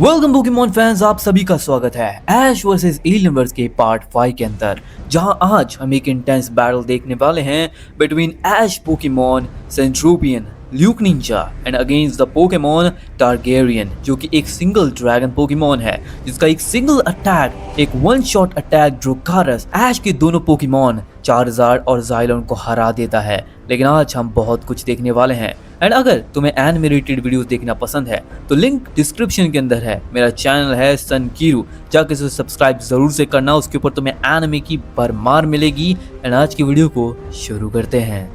Welcome Pokemon fans, आप सभी का स्वागत है ऐश वर्सेस एलियनवर्स के पार्ट 5 के अंदर, जहां आज हम एक इंटेंस बैटल देखने वाले हैं बिटवीन ऐश पोकेमॉन सेंट्रोपियन ल्यूक निंजा and against the Pokemon Targaryen, जो कि एक सिंगल ड्रैगन पोकेमॉन है जिसका एक सिंगल अटैक, एक वन शॉट अटैक ड्रोकारस ऐश के दोनों पोकेमॉन चार्जार्ड और जाइलोन को हरा देता है। लेकिन आज हम बहुत कुछ देखने वाले हैं एंड अगर तुम्हें एनिमेटेड वीडियोस देखना पसंद है तो लिंक डिस्क्रिप्शन के अंदर है। मेरा चैनल है सन कीरू, जाके उसे सब्सक्राइब जरूर से करना, उसके ऊपर तुम्हें एनिमे की भरमार मिलेगी। एंड आज की वीडियो को शुरू करते हैं।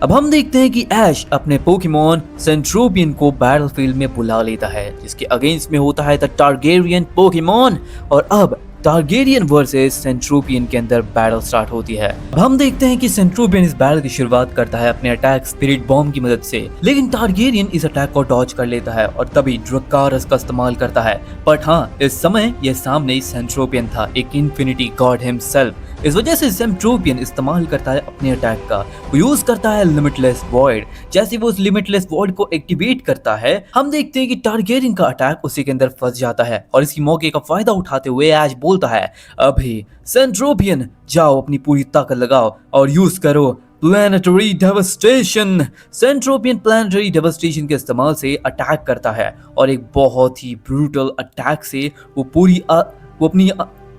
अब हम देखते हैं कि ऐश अपने पोकेमॉन सेंट्रोपियन को बैटलफील्ड में बुला लेता है, जिसके अगेंस्ट में होता है द टारगेरियन पोकेमॉन। और अब टारगेरियन वर्सेस सेंट्रोपियन के अंदर बैटल स्टार्ट होती है। अब हम देखते हैं कि सेंट्रोपियन इस बैटल की शुरुआत करता है अपने अटैक स्पिरिट बॉम्ब की मदद से, लेकिन टारगेरियन इस अटैक को डॉज कर लेता है और तभी ड्रोकारस का इस्तेमाल करता है। बट हाँ, इस समय ये सामने सेंट्रोपियन था, एक इन्फिनिटी गॉड हिमसेल्फ। इस वजह से सेंट्रोपियन इस्तेमाल करता है अपने अटैक का, वो यूज करता है लिमिटलेस वॉइड। जैसे वो उस लिमिटलेस वॉइड को एक्टिवेट करता है, हम देखते हैं कि टारगेरियन का अटैक उसी के अंदर फंस जाता है और इसी मौके का फायदा उठाते हुए ऐश बोलता है, अभी सेंट्रोपियन जाओ, अपनी पूरी ताकत लगाओ और यूज करो प्लैनेटरी डेवस्टेशन। सेंट्रोपियन प्लैनेटरी डेवस्टेशन के इस्तेमाल से अटैक करता है और एक बहुत ही ब्रूटल अटैक से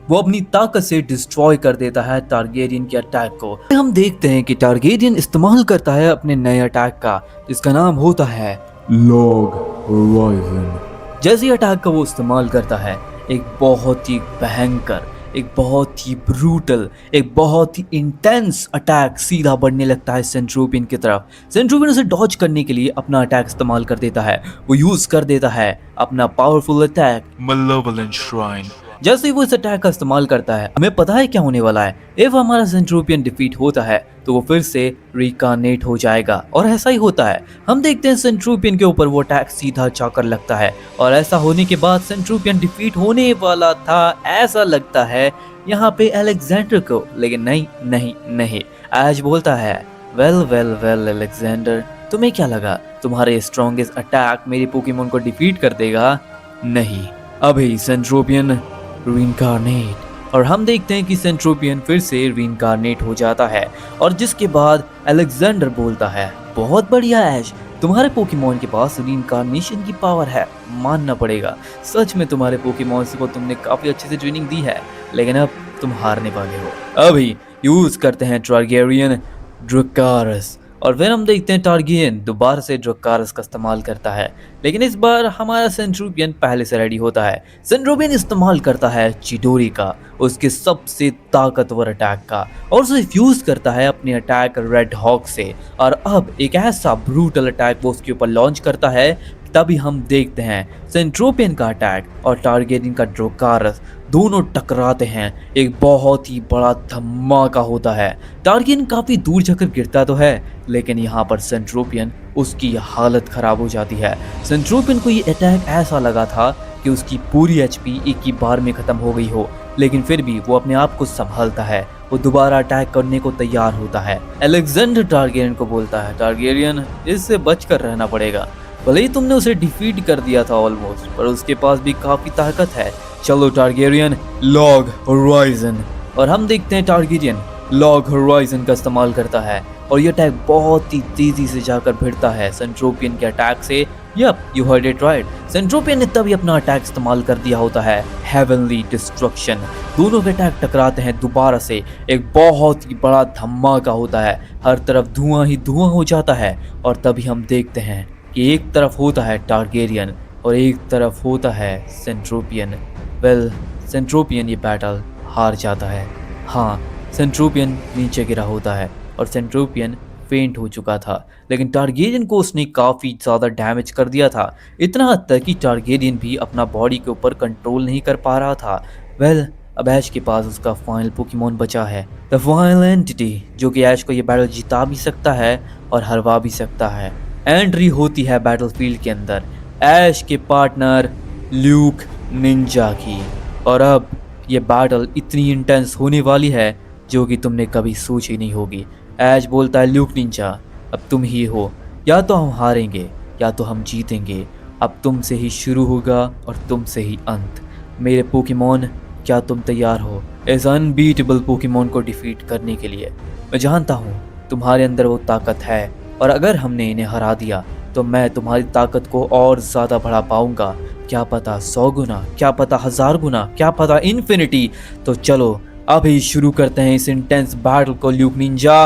वो अपनी ताकत से डिस्ट्रॉय कर देता है टारगेरियन के अटैक को। हम देखते हैं कि टारगेरियन इस्तेमाल करता है अपने नए अटैक का, जिसका नाम होता है लॉग होराइजन। जैसे अटैक का वो इस्तेमाल करता है, एक बहुत ही भयंकर, एक बहुत ही ब्रूटल, एक बहुत ही इंटेंस अटैक सीधा बढ़ने लगता है सेंट्रोपियन की तरफ। सेंट्रोपियन उसे डॉज करने के लिए अपना अटैक इस्तेमाल कर देता है। वो यूज कर देता है अपना पावरफुल अटैक मैलेवोलेंट श्राइन। जैसे ही वो इस अटैक का इस्तेमाल करता है, हमें पता है क्या होने वाला है। इफ हमारा सेंट्रोपियन डिफीट होता है तो वो फिर से रिकार्नेट हो जाएगा, और ऐसा ही होता है। हम देखते हैं सेंट्रोपियन के ऊपर वो अटैक सीधा जाकर लगता है, और ऐसा होने के बाद सेंट्रोपियन डिफीट होने वाला था, ऐसा लगता है यहाँ पे अलेक्जेंडर को। लेकिन नहीं नहीं नहीं, ऐश बोलता है, वेल वेल वेल अलेक्जेंडर, तुम्हें क्या लगा तुम्हारे स्ट्रॉन्गेस्ट अटैक मेरे पोकेमॉन को डिफीट कर देगा? नहीं, अभी सेंट्रोपियन रीइंकार्नेट। और हम देखते हैं कि सेंट्रोपियन फिर से रीइंकार्नेट हो जाता है, और जिसके बाद अलेक्जेंडर बोलता है, बहुत बढ़िया ऐश, तुम्हारे पोकेमॉन के पास रीइंकार्नेशन की पावर है, मानना पड़ेगा। सच में तुम्हारे पोकेमॉन को तुमने काफी अच्छे से ट्रेनिंग दी है, लेकिन अब तुम हारने वाले हो। अभी यूज करते हैं टारगेरियन ड्रोकारस, और फिर हम देखते हैं टारगेरियन दोबारा से ड्रोकारस का इस्तेमाल करता है, लेकिन इस बार हमारा सेंट्रोपियन पहले से रेडी होता है। सेंट्रोपियन इस्तेमाल करता है चिडोरी का, उसके सबसे ताकतवर अटैक का, और उसे फ्यूज करता है अपने अटैक रेड हॉक से। और अब एक ऐसा ब्रूटल अटैक वो उसके ऊपर लॉन्च करता है। तभी हम देखते हैं सेंट्रोपियन का अटैक और टारगेरियन का ड्रोकारस दोनों टकराते हैं, एक बहुत ही बड़ा धमाका होता है। टारगेरियन काफी दूर जाकर गिरता तो है, लेकिन यहाँ पर सेंट्रोपियन, उसकी हालत खराब हो जाती है। सेंट्रोपियन को ये अटैक ऐसा लगा था कि उसकी पूरी एचपी एक ही बार में खत्म हो गई हो, लेकिन फिर भी वो अपने आप को संभालता है, वो दोबारा अटैक करने को तैयार होता है। अलेक्जेंडर टारगेरियन को बोलता है, टारगेरियन, इससे बचकर रहना पड़ेगा, भले ही तुमने उसे डिफीट कर दिया था ऑलमोस्ट, पर उसके पास भी काफी ताकत है। चलो टारगेरियन, लॉग होराइजन। और हम देखते हैं टारगेरियन लॉग होराइजन का इस्तेमाल करता है, और ये अटैक बहुत ही तेजी से जाकर भिड़ता है सेंट्रोपियन के अटैक से। Yup, you heard it right, सेंट्रोपियन ने तभी अपना अटैक इस्तेमाल कर दिया होता है, हेवनली डिस्ट्रक्शन। दोनों के अटैक टकराते हैं दोबारा से, एक बहुत ही बड़ा धमाका होता है, हर तरफ धुआं ही धुआं हो जाता है। और तभी हम देखते हैं कि एक तरफ होता है टारगेरियन और एक तरफ होता है सेंट्रोपियन। वेल, सेंट्रोपियन ये बैटल हार जाता है। हाँ, सेंट्रोपियन नीचे गिरा होता है और सेंट्रोपियन फेंट हो चुका था, लेकिन टारगेरियन को उसने काफ़ी ज़्यादा डैमेज कर दिया था, इतना हद तक कि टारगेरियन भी अपना बॉडी के ऊपर कंट्रोल नहीं कर पा रहा था। वेल, अब ऐश के पास उसका फाइनल पोकेमॉन बचा है, द फाइनल एंटिटी, जो कि ऐश को ये बैटल जिता भी सकता है और हरवा भी सकता है। एंट्री होती है बैटलफील्ड के अंदर ऐश के पार्टनर ल्यूक निंजा की, और अब ये बैटल इतनी इंटेंस होने वाली है जो कि तुमने कभी सोची नहीं होगी। ऐश बोलता है, ल्यूक निंजा, अब तुम ही हो, या तो हम हारेंगे या तो हम जीतेंगे, अब तुमसे ही शुरू होगा और तुमसे ही अंत। मेरे पोकेमॉन, क्या तुम तैयार हो इस अनबीटेबल पोकेमॉन को डिफीट करने के लिए? मैं जानता हूँ तुम्हारे अंदर वो ताकत है, और अगर हमने इन्हें हरा दिया तो मैं तुम्हारी ताकत को और ज़्यादा बढ़ा पाऊंगा। क्या पता 100 गुना, क्या पता 1000 गुना, क्या पता इन्फिनिटी। तो चलो अभी शुरू करते हैं इस इंटेंस बैटल को ल्यूक निंजा।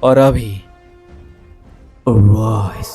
और अभी अराइज।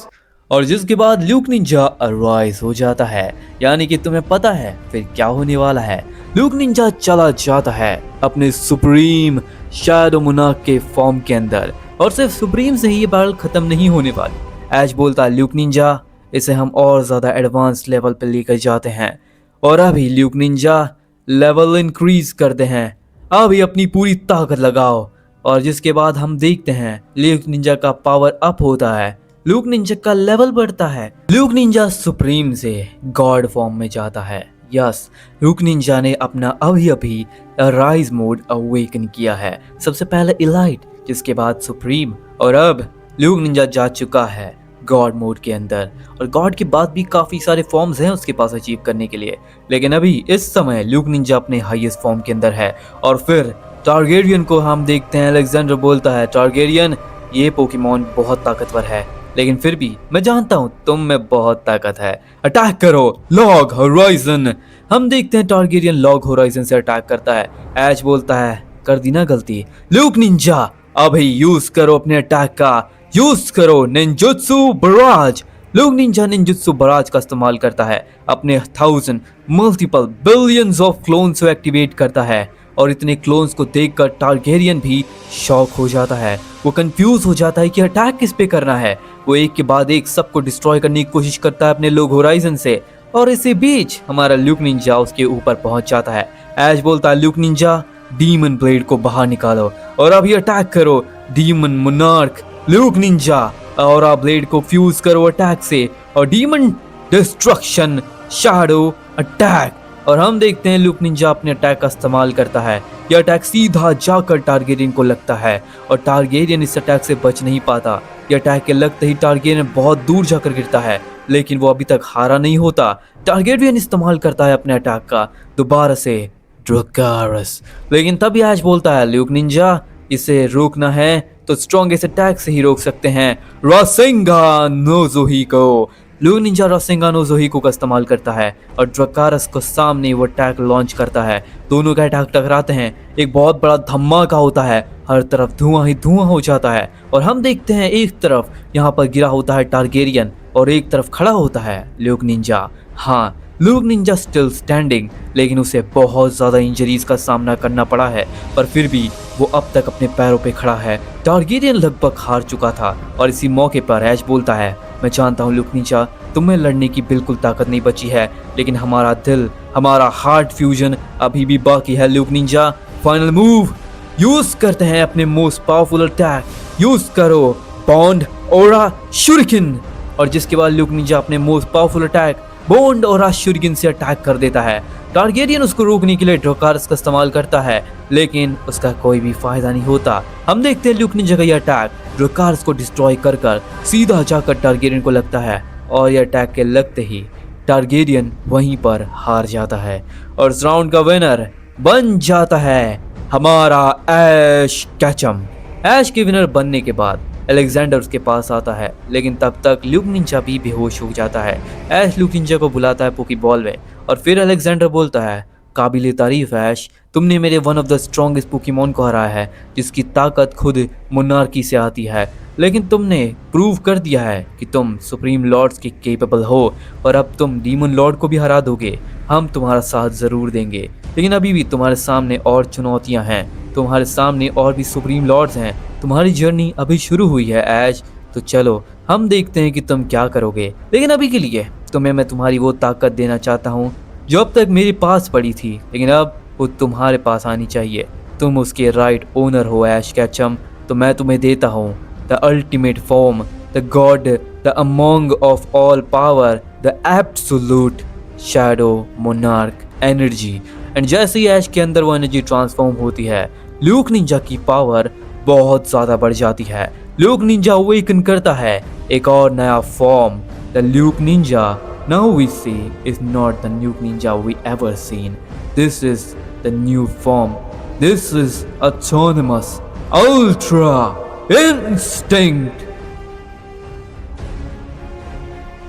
और जिसके बाद ल्यूक निंजा अराइज हो जाता है, यानी कि तुम्हें पता है फिर क्या होने वाला है। ल्यूक निंजा चला जाता है अपने सुप्रीम शैडो मोनार्क के फॉर्म के अंदर, और सिर्फ सुप्रीम से ही ये बैटल खत्म नहीं होने वाली। ऐश बोलता है ल्यूक निंजा, इसे हम और ज़्यादा एडवांस लेवल पे लेकर जाते हैं। और अभी ल्यूक निंजा लेवल इंक्रीज करते हैं, अभी अपनी पूरी ताकत लगाओ। और जिसके बाद हम देखते हैं ल्यूक निंजा का पावर अप होता है, ल्यूक निंजा का लेवल बढ़ता है। ल्यूक निंजा सुप्रीम से गॉड फॉर्म में जाता है। यस, ल्यूक निंजा ने अपना अभी अभी राइज मोड अवेकन किया है। सबसे पहले इलाइट, जिसके बाद सुप्रीम, और अब ल्यूक निंजा जा चुका है गॉड मोड के अंदर। और गॉड के बाद भी काफ़ी सारे फॉर्म्स हैं उसके पास अचीव करने के लिए, लेकिन अभी इस समय ल्यूक निंजा अपने हाईएस्ट फॉर्म के अंदर है। और फिर टारगेरियन को हम देखते हैं। अलेक्जेंडर बोलता है, टारगेरियन ये पोकेमॉन बहुत ताकतवर है, लेकिन फिर भी मैं जानता हूँ तुम में बहुत ताकत है। अटैक करो लॉग होराइजन। हम देखते हैं टारगेरियन लॉग होराइजन से अटैक करता है। ऐश बोलता है, कर दी ना गलती ल्यूक निंजा, अभी यूज करो अपने अटैक का, यूज करो ninjutsu barrage. Luke Ninja ninjutsu barrage का इस्तेमाल करता है, अपने 1000 मल्टीपल बिलियंस ऑफ क्लोन्स को एक्टिवेट करता है। और इतने क्लोन्स को देखकर टारगेरियन भी शॉक हो जाता है। वो कंफ्यूज हो जाता है कि अटैक किस पे करना है। वो एक के बाद एक सबको डिस्ट्रॉय करने की कोशिश करता है अपने लॉग होराइजन से, और इसी बीच हमारा ल्यूक निंजा उसके ऊपर पहुंच जाता है। ऐश बोलता है, ल्यूक निंजा डीमन ब्लेड को बाहर निकालो और अभी अटैक करो डीमन मोनार्क। ल्यूक निंजा और आप ब्लेड को फ्यूज करो अटैक से, और डीमन डिस्ट्रक्शन शैडो अटैक। और हम देखते हैं ल्यूक निंजा अपने अटैक का इस्तेमाल करता है। यह अटैक सीधा जाकर टारगेरियन को लगता है, और टारगेरियन इस अटैक से बच नहीं पाता। यह अटैक के लगते ही टारगेरियन बहुत दूर जाकर गिरता है, लेकिन वो अभी तक हारा नहीं होता। टारगेरियन इस्तेमाल करता है अपने अटैक का दोबारा से ड्रकारस, लेकिन तभी ऐश बोलता है, ल्यूक निंजा इसे रोकना है तो स्ट्रॉन्गेस्ट अटैक से ही रोक सकते हैं, रासेंगा नोज़ोहिको। ल्यूक निंजा रासेंगा नोज़ोहिको का इस्तेमाल करता है और ड्रकारस को सामने वो अटैक लॉन्च करता है। दोनों का अटैक टकराते हैं, एक बहुत बड़ा धमाका होता है, हर तरफ धुआं ही धुआं हो जाता है। और हम देखते हैं एक तरफ यहाँ पर गिरा होता है टारगेरियन, और एक तरफ खड़ा होता है ल्यूक निंजा। हाँ, ल्यूक निंजा स्टिल स्टैंडिंग, लेकिन उसे बहुत ज़्यादा इंजरीज का सामना करना पड़ा है, पर फिर भी वो अब तक अपने पैरों पे खड़ा है। टारगेरियन लगभग हार चुका था, और इसी मौके पर ऐश बोलता है, मैं जानता हूँ ल्यूक निंजा, तुम्हें लड़ने की बिल्कुल ताकत नहीं बची है, लेकिन हमारा दिल, हमारा हार्ट फ्यूजन अभी भी बाकी है। Luke Ninja final move use करते हैं, अपने मोस्ट पावरफुल अटैक यूज करो बॉन्ड ओरा शुरिकन। और जिसके बाद ल्यूक निंजा अपने मोस्ट पावरफुल अटैक बॉन्ड और शुरिकन से अटैक कर देता है। टारगेरियन उसको रोकने के लिए ड्रकारस का इस्तेमाल करता है, लेकिन उसका कोई भी फायदा नहीं होता। हम देखते हैं ल्यूक निंजा का यह अटैक ड्रकारस को डिस्ट्रॉय कर सीधा जाकर टारगेरियन को लगता है, और यह अटैक के लगते ही टारगेरियन वहीं पर हार जाता है, और इस राउंड का विनर बन जाता है हमारा ऐश कैचम। ऐश के विनर बनने के बाद अलेक्जेंडर उसके पास आता है, लेकिन तब तक ल्यूक निंजा भी बेहोश हो जाता है। ऐश ल्यूक निंजा को बुलाता है पोकेबॉल में, और फिर अलेक्जेंडर बोलता है, काबिले तारीफ ऐश, तुमने मेरे one of the strongest Pokemon को हराया है, जिसकी ताकत खुद मोनार्की से आती है, लेकिन तुमने प्रूव कर दिया है कि तुम सुप्रीम लॉर्ड्स के केपेबल हो, और अब तुम डीमन लॉर्ड को भी हरा दोगे। हम तुम्हारा साथ ज़रूर देंगे, लेकिन अभी भी तुम्हारे सामने और चुनौतियां हैं, तुम्हारे सामने और भी सुप्रीम लॉर्ड्स हैं, तुम्हारी जर्नी अभी शुरू हुई है ऐश। तो चलो हम देखते हैं कि तुम क्या करोगे, लेकिन अभी के लिए तुम्हें मैं तुम्हारी वो ताकत देना चाहता हूँ जो अब तक मेरे पास पड़ी थी, लेकिन अब वो तुम्हारे पास आनी चाहिए। तुम उसके राइट ओनर हो ऐश कैचम, तो मैं तुम्हें देता हूँ the ultimate form, the God, the among of all power, the absolute shadow monarch energy. And जैसे ही ऐश के अंदर वो एनर्जी ट्रांसफॉर्म होती है, ल्यूक निंजा की पावर बहुत ज़्यादा बढ़ जाती है। ल्यूक निंजा अवेकन करता है एक और नया form, the Luke Ninja now we see is not the Nuke Ninja we ever seen. This is the new form. This is autonomous Ultra Instinct.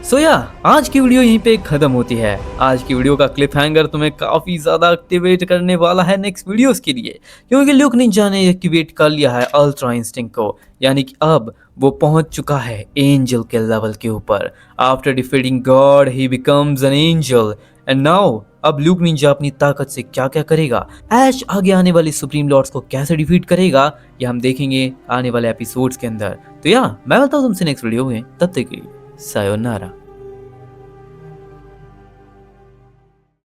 सो या आज की वीडियो यहीं पे खत्म होती है। आज की वीडियो का क्लिप हैंगर तुम्हें काफी ज्यादा एक्टिवेट करने वाला है नेक्स्ट वीडियोस के लिए, क्योंकि ल्यूक निंजा ने एक्टिवेट कर लिया है अल्ट्रा इंस्टिंक्ट को, यानी कि अब वो पहुंच चुका है एंजल के लेवल के ऊपर। After defeating God he becomes an angel and now अब ल्यूक निंजा अपनी ताकत से क्या क्या करेगा, ऐश आगे आने वाले सुप्रीम लॉर्ड्स को कैसे डिफीट करेगा, ये हम देखेंगे आने वाले एपिसोड्स के अंदर। तो या मैं मिलता हूँ तुमसे नेक्स्ट वीडियो में, तब तक के लिए सायोनारा।